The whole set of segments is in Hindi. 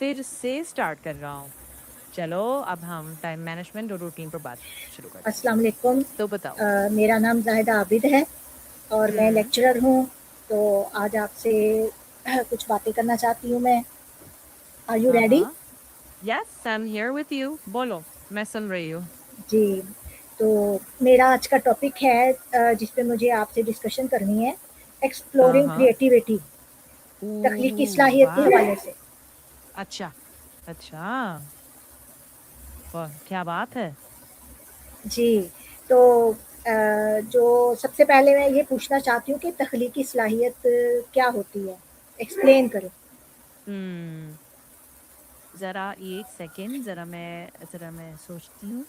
फिर से स्टार्ट कर रहा हूँ। चलो अब हम टाइम मैनेजमेंट और रूटीन पर बात शुरू करते हैं। अस्सलाम वालेकुम। तो बताओ। मेरा नाम जाहिदा आबिद है और मैं हम्म। लेक्चरर हूँ। तो आज आपसे कुछ बातें करना चाहती हूँ मैं। आर यू हाँ रेडी? हाँ। Yes, I am here with you. बोलो, मैं सुन रही हूँ। जी। तो मेरा आज का टॉपिक है जिस पे मुझे आपसे डिस्कशन करनी है, हाँ एक्सप्लोरिंग हाँ। क्रिएटिविटी, तख्लीकी ओह सलाहियत के वाह। हवाले से। अच्छा। अच्छा। वाह, क्या बात है। जी। तो जो सबसे पहले मैं ये पूछना चाहती हूँ कि तख्लीकी सलाहियत क्या होती है? एक्सप्लेन करें। हम्म। जरा एक सेकेंड, जरा मैं सोचती हूँ।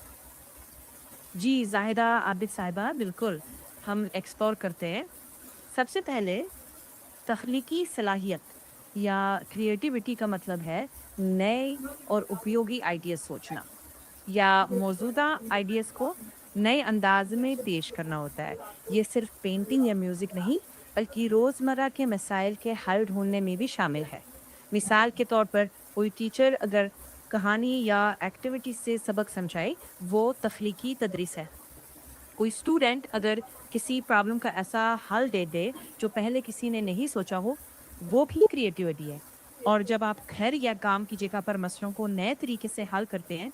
जी जाहिदा आबिद साहिबा, बिल्कुल। हम एक्सप्लोर करते हैं। सबसे पहले तख्लीकी सलाहियत या क्रिएटिविटी का मतलब है नए और उपयोगी आइडियाज सोचना या मौजूदा आइडियाज को नए अंदाज में पेश करना होता है। ये सिर्फ पेंटिंग या म्यूजिक नहीं, बल्कि रोजमर्रा के मसाइल के हल ढूंढने में भी शामिल है। मिसाल के तौर पर कोई टीचर अगर कहानी या एक्टिविटी से सबक समझाए, वो तख्लीकी तदरीस है। कोई स्टूडेंट अगर किसी प्रॉब्लम का ऐसा हल दे दे जो पहले किसी ने नहीं सोचा हो, वो भी क्रिएटिविटी है। और जब आप घर या काम की जगह पर मसलों को नए तरीके से हल करते हैं,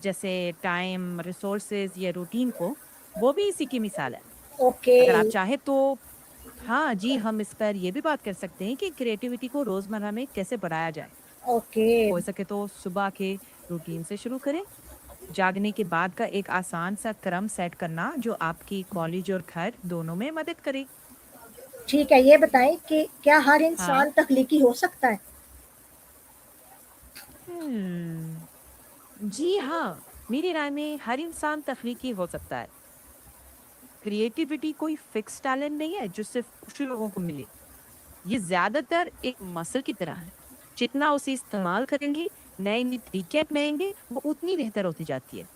जैसे टाइम, रिसोर्सेज या रूटीन को, वो भी इसी की मिसाल है। ओके। अगर आप चाहे तो हाँ जी, हम इस पर ये भी बात कर सकते हैं कि क्रिएटिविटी को रोजमर्रा में कैसे बढ़ाया जाए। ओके। हो सके तो सुबह के रूटीन से शुरू करें। जागने के बाद का एक आसान सा क्रम सेट करना जो आपकी कॉलेज और घर दोनों में मदद करे। ठीक है, ये बताएँ कि क्या हर हाँ। इंसान तख्लीकी हो सकता है? हम्म। जी हाँ, मेरी राय में हर इंसान तख्लीकी हो सकता है। क्रिएटिविटी कोई फिक्स टैलेंट नहीं है जो सिर्फ कुछ लोगों को मिले। ये ज्यादातर एक मसल की तरह है। जितना उसे इस्तेमाल करेंगे, नए नए तरीके अपनाएंगे, वो उतनी बेहतर होती जाती है।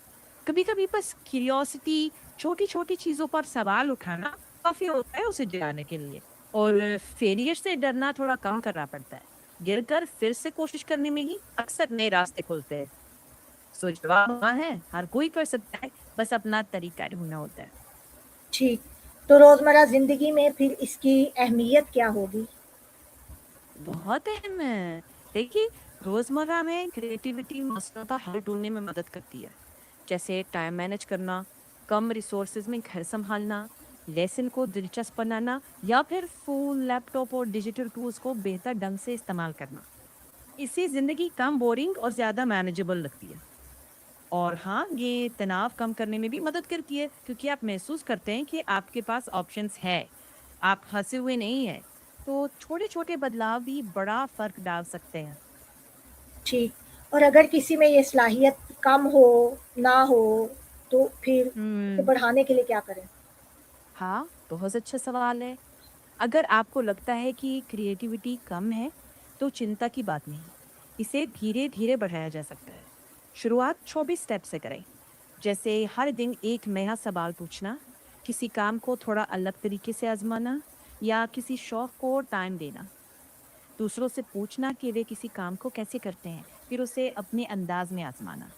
कभी कभी बस क्यूरियोसिटी, छोटी छोटी चीजों पर सवाल उठाना काफी होता है उसे जगाने के लिए। और फेलियर से डरना थोड़ा कम करना पड़ता है। गिरकर फिर से कोशिश करने में ही अक्सर नए रास्ते खुलते हैं। सो जवाब हाँ है, हर कोई कर सकता है, बस अपना तरीका ढूंढना होता है। ठीक। तो रोज़मर्रा ज़िंदगी में फिर इसकी अहमियत क्या होगी? बहुत अहम है। देखिए, रोजमर्रा में क्रिएटिविटी मसलों का हल ढूंढने में मदद करती है। जैसे टाइम मैनेज करना, कम रिसोर्सेज में घर संभालना, लेसन को दिलचस्प बनाना, या फिर फोन, लैपटॉप और डिजिटल टूल्स को बेहतर ढंग से इस्तेमाल करना। इससे जिंदगी कम बोरिंग और ज्यादा मैनेजेबल लगती है। और हाँ, ये तनाव कम करने में भी मदद करती है, क्योंकि आप महसूस करते हैं कि आपके पास ऑप्शंस है, आप फंसे हुए नहीं है। तो छोटे छोटे बदलाव भी बड़ा फर्क डाल सकते हैं। ठीक। और अगर किसी में ये सलाहियत कम हो, ना हो, तो फिर उसे हम्म। बढ़ाने के लिए क्या करें? हाँ, बहुत अच्छा सवाल है। अगर आपको लगता है कि क्रिएटिविटी कम है, तो चिंता की बात नहीं। इसे धीरे धीरे बढ़ाया जा सकता है। शुरुआत 24 स्टेप से करें। जैसे हर दिन एक नया सवाल पूछना, किसी काम को थोड़ा अलग तरीके से आजमाना, या किसी शौक को टाइम देना। दूसरों से पूछना कि वे किसी काम को कैसे करते हैं, फिर उसे अपने अंदाज में आजमाना।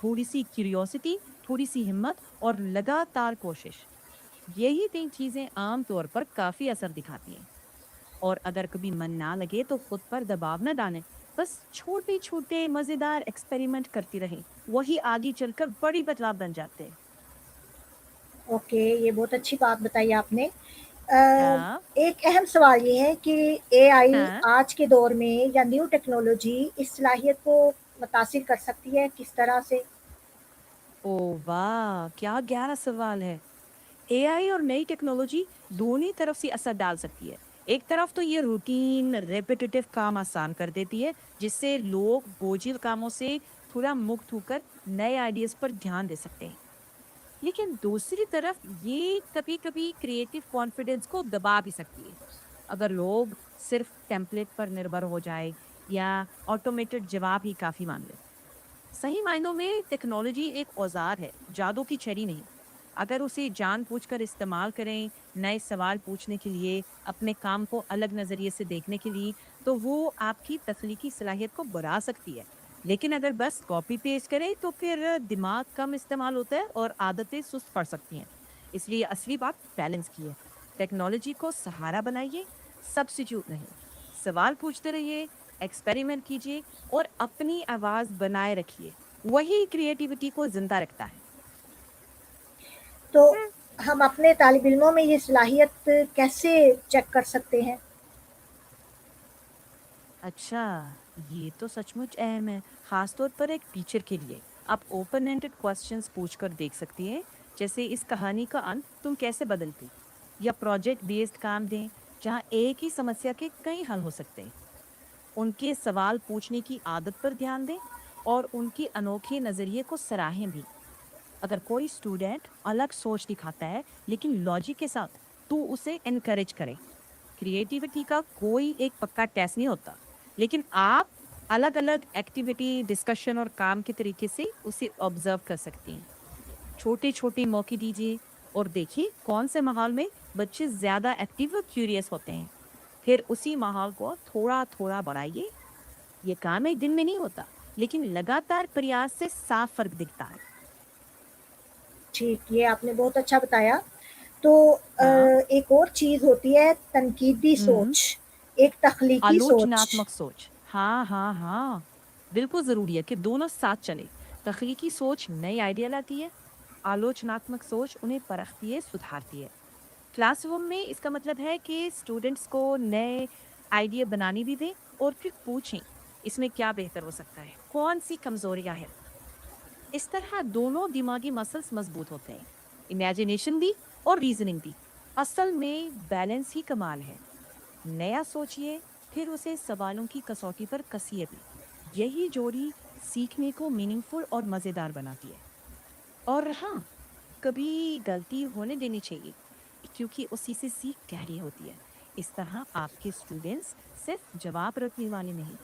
थोड़ी सी क्यूरियोसिटी, थोड़ी सी हिम्मत और लगातार कोशिश, यही 3 चीजें आम तौर पर काफी असर दिखाती हैं। और अगर कभी मन ना लगे तो खुद पर दबाव न डालें। बस छोटे छोटे मजेदार एक्सपेरिमेंट करती रहें, वही आगे चलकर बड़ी बदलाव बन जाते हैं। ओके, ये बहुत अच्छी बात बताई आपने। हाँ। एक अहम सवाल ये है कि एआई हाँ। आज के दौर में या न्यू टेक्नोलॉजी इस सलाहियत को मुतासिर कर सकती है, किस तरह से? ओ वाह, क्या गहरा सवाल है। एआई और नई टेक्नोलॉजी दोनों तरफ से असर डाल सकती है। एक तरफ तो ये रूटीन रेपिटेटिव काम आसान कर देती है, जिससे लोग बोझिल कामों से थोड़ा मुक्त होकर नए आइडियाज पर ध्यान दे सकते हैं। लेकिन दूसरी तरफ ये कभी कभी क्रिएटिव कॉन्फिडेंस को दबा भी सकती है। अगर लोग सिर्फ टेम्पलेट पर निर्भर हो जाए या ऑटोमेटेड जवाब ही काफी मान ले। सही मायनों में टेक्नोलॉजी एक औजार है, जादू की छड़ी नहीं। अगर उसे जानबूझकर इस्तेमाल करें, नए सवाल पूछने के लिए, अपने काम को अलग नजरिए से देखने के लिए, तो वो आपकी तख्लीकी सलाहियत को बढ़ा सकती है। लेकिन अगर बस कॉपी पेस्ट करें तो फिर दिमाग कम इस्तेमाल होता है और आदतें सुस्त पड़ सकती हैं। इसलिए असली बात बैलेंस की है। टेक्नोलॉजी को सहारा बनाइए, सब्स्टिट्यूट नहीं। सवाल पूछते रहिए, एक्सपेरिमेंट कीजिए और अपनी आवाज बनाए रखिए। वही क्रिएटिविटी को जिंदा रखता है। तो हम अपने तालिब इल्मों में ये सलाहियत कैसे चेक कर सकते हैं? अच्छा, ये तो सचमुच अहम है, खासतौर पर एक टीचर के लिए। आप ओपन एंडेड क्वेश्चंस पूछकर देख सकती हैं, जैसे इस कहानी का अंत तुम कैसे बदलती? या प्रोजेक्ट बेस्ड काम दें, जहाँ एक ही समस्या के कई हल हो सकते हैं। उनके सवाल पूछने की आदत पर ध्यान दें और उनके अनोखे नजरिए को सराहें भी। अगर कोई स्टूडेंट अलग सोच दिखाता है, लेकिन लॉजिक के साथ, तो उसे एनकरेज करें। क्रिएटिविटी का कोई एक पक्का टेस्ट नहीं होता, लेकिन आप अलग अलग एक्टिविटी, डिस्कशन और काम के तरीके से उसे ऑब्जर्व कर सकती हैं। छोटे छोटे मौके दीजिए और देखिए कौन से माहौल में बच्चे ज्यादा एक्टिव और क्यूरियस होते हैं। फिर उसी माहौल को थोड़ा थोड़ा बढ़ाइए। ये काम एक दिन में नहीं होता, लेकिन लगातार प्रयास से साफ फर्क दिखता है। ठीक, ये आपने बहुत अच्छा बताया। तो हाँ। एक और चीज़ होती है तनकीदी हम्म। सोच, एक तख्लीकी सोच। आलोचनात्मक सोच, हाँ हाँ हाँ, बिल्कुल जरूरी है कि दोनों साथ चले। तख्लीकी सोच नई आइडिया लाती है, आलोचनात्मक सोच उन्हें परखती है, सुधारती है। क्लासरूम में इसका मतलब है कि स्टूडेंट्स को नए आइडिया बनाने भी दें और फिर पूछें, इसमें क्या बेहतर हो सकता है, कौन सी कमजोरियां हैं। इस तरह दोनों दिमागी मसल्स मजबूत होते हैं, इमेजिनेशन भी और रीजनिंग भी। असल में बैलेंस ही कमाल है। नया सोचिए, फिर उसे सवालों की कसौटी पर कसिए भी। यही जोड़ी सीखने को मीनिंगफुल और मजेदार बनाती है। और हाँ, कभी गलती होने देनी चाहिए, क्योंकि उसी से सीख गहरी होती है। इस तरह आपके स्टूडेंट्स सिर्फ जवाब रखने वाले नहीं,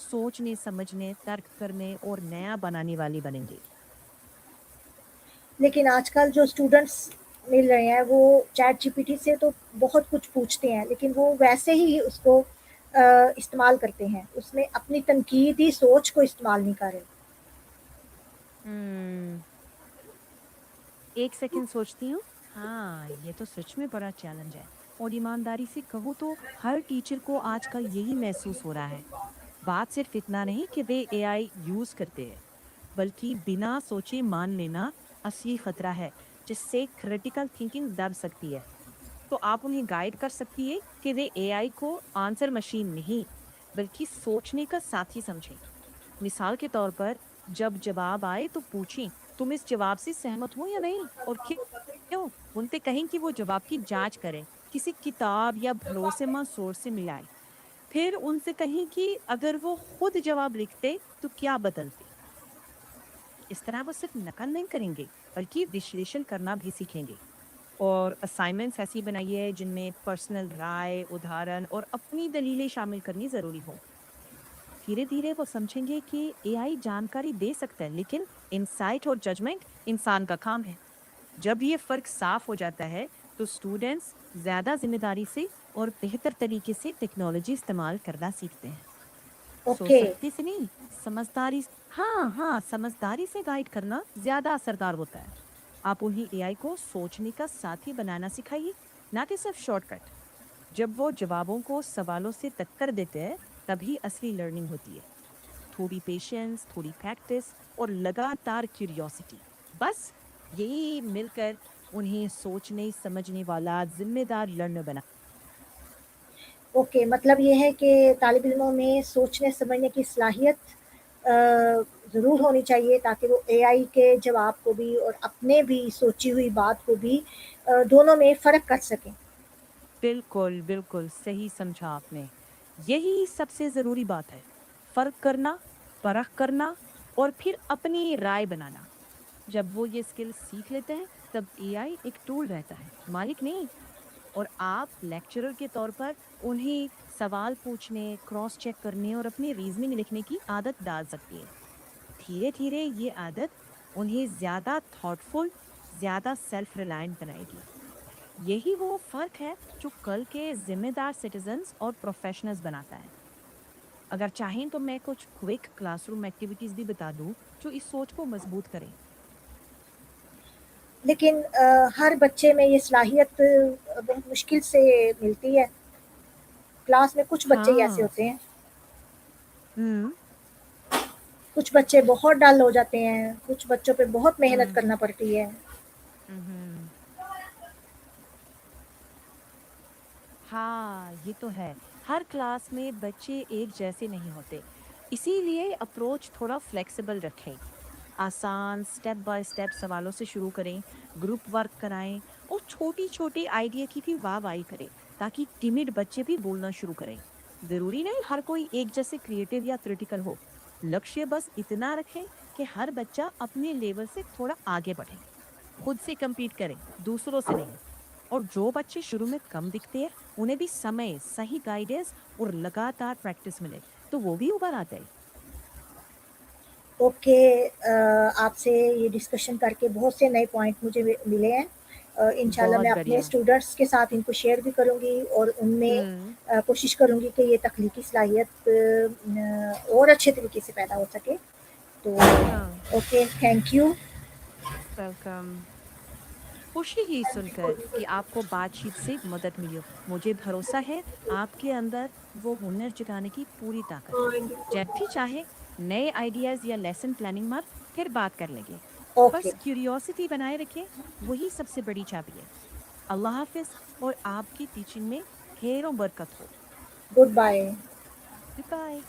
सोचने, समझने, तर्क करने और नया बनाने वाले बनेंगे। लेकिन आजकल जो स्टूडेंट्स मिल रहे हैं, वो चैट जीपीटी से तो बहुत कुछ पूछते हैं, लेकिन वो वैसे ही उसको इस्तेमाल करते हैं। उसमें अपनी तनकीदी सोच को इस्तेमाल नहीं कर रहे। हम्म, एक सेकंड सोचती हूँ। हाँ, ये तो सच में बड़ा चैलेंज है। और ईमानदारी से कहूँ तो हर टीचर को आजकल यही महसूस हो रहा है। बात सिर्फ इतना नहीं कि वे एआई यूज करते हैं, बल्कि बिना सोचे मान लेना असली खतरा है, जिससे क्रिटिकल थिंकिंग दब सकती है। तो आप उन्हें गाइड कर सकती है कि वे एआई को आंसर मशीन नहीं, बल्कि सोचने का साथी समझें। मिसाल के तौर पर, जब जवाब आए तो पूछें, तुम इस जवाब से सहमत हो या नहीं, और क्यों। उनसे कहें कि वो जवाब की जांच करें, किसी किताब या भरोसेमंद सोर्स से मिलाएं। फिर उनसे कहें कि अगर वो खुद जवाब लिखते तो क्या बदलते। इस तरह वो सिर्फ नकल नहीं करेंगे, बल्कि विश्लेषण करना भी सीखेंगे। और असाइनमेंट्स ऐसी बनाइए जिनमें पर्सनल राय, उदाहरण और अपनी दलीलें शामिल करनी जरूरी हो। धीरे धीरे वो समझेंगे कि एआई जानकारी दे सकता है, लेकिन इंसाइट और जजमेंट इंसान का काम है। जब ये फर्क साफ हो जाता है, तो स्टूडेंट्स ज्यादा जिम्मेदारी से और बेहतर तरीके से टेक्नोलॉजी इस्तेमाल करना सीखते हैं। सोच ओके। सकते से नहीं, समझदारी। हाँ हाँ, समझदारी से गाइड करना ज्यादा असरदार होता है। आप उन्हें एआई को सोचने का साथी बनाना सिखाइए, ना कि सिर्फ शॉर्टकट। जब वो जवाबों को सवालों से टक्कर देते हैं, तभी असली लर्निंग होती है। थोड़ी पेशेंस, थोड़ी प्रैक्टिस और लगातार क्यूरियोसिटी, बस यही मिलकर उन्हें सोचने समझने वाला जिम्मेदार लर्नर बना। ओके, मतलब ये है कि तालिब इल्मों में सोचने समझने की सलाहियत ज़रूर होनी चाहिए, ताकि वो एआई के जवाब को भी और अपने भी सोची हुई बात को भी दोनों में फ़र्क कर सकें। बिल्कुल बिल्कुल सही समझा आपने। यही सबसे जरूरी बात है, फर्क करना, परख करना और फिर अपनी राय बनाना। जब वो ये स्किल सीख लेते हैं, तब एआई एक टूल रहता है, मालिक नहीं। और आप लेक्चरर के तौर पर उन्हें सवाल पूछने, क्रॉस चेक करने और अपनी रीजनिंग लिखने की आदत डाल सकती है। धीरे धीरे ये आदत उन्हें ज्यादा थॉटफुल, ज्यादा सेल्फ रिलायंट बनाएगी। यही वो फर्क है जो कल के जिम्मेदार सिटीजन्स और प्रोफेशनल्स बनाता है। अगर चाहें तो मैं कुछ क्विक क्लासरूम एक्टिविटीज़ भी बता दूँ, जो इस सोच को मज़बूत करें। लेकिन हर बच्चे में ये सलाहियत बहुत मुश्किल से मिलती है। क्लास में कुछ बच्चे ही ऐसे हाँ। होते हैं, हुँ, कुछ बच्चे बहुत डल हो जाते हैं, कुछ बच्चों पे बहुत मेहनत हुँ, करना पड़ती है। उहुँ। हाँ, ये तो है। हर क्लास में बच्चे एक जैसे नहीं होते। इसीलिए अप्रोच थोड़ा फ्लेक्सिबल रखें। आसान स्टेप बाय स्टेप सवालों से शुरू करें, ग्रुप वर्क कराएं और छोटी-छोटी आइडिया की भी वाहवाही करें, ताकि टिमिड बच्चे भी बोलना शुरू करें। ज़रूरी नहीं हर कोई एक जैसे क्रिएटिव या क्रिटिकल हो। लक्ष्य बस इतना रखें कि हर बच्चा अपने लेवल से थोड़ा आगे बढ़े। खुद से compete करें, दूसरों से नहीं। और जो बच्चे शुरू में कम दिखते हैं, उन्हें भी समय, सही गाइडेंस और लगातार प्रैक्टिस मिले, तो वो भी उभर आते हैं। ओके, आपसे ये डिस्कशन करके बहुत से नए पॉइंट मुझे मिले हैं। इंशाल्लाह बहुत मैं अपने बढ़िया। स्टूडेंट्स के साथ इनको शेयर भी करूँगी और उनमें हुँ, कोशिश करूँगी कि ये तख्लीकी सलाहियत और अच्छे तरीके से पैदा हो सके। तो हाँ, ओके, थैंक यू। वेलकम। खुशी ही सुनकर कि आपको बातचीत से मदद मिली हो। मुझे भरोसा है आपके अंदर वो हुनर जगाने की पूरी ताकत है। जब भी चाहे नए आइडियाज़ या लेसन प्लानिंग पर फिर बात कर लेंगे। ओके, बस क्यूरियोसिटी बनाए रखें, वही सबसे बड़ी चाबी है। अल्लाह हाफ़िज़ और आपकी टीचिंग में खैर और बरकत हो। Goodbye. Goodbye.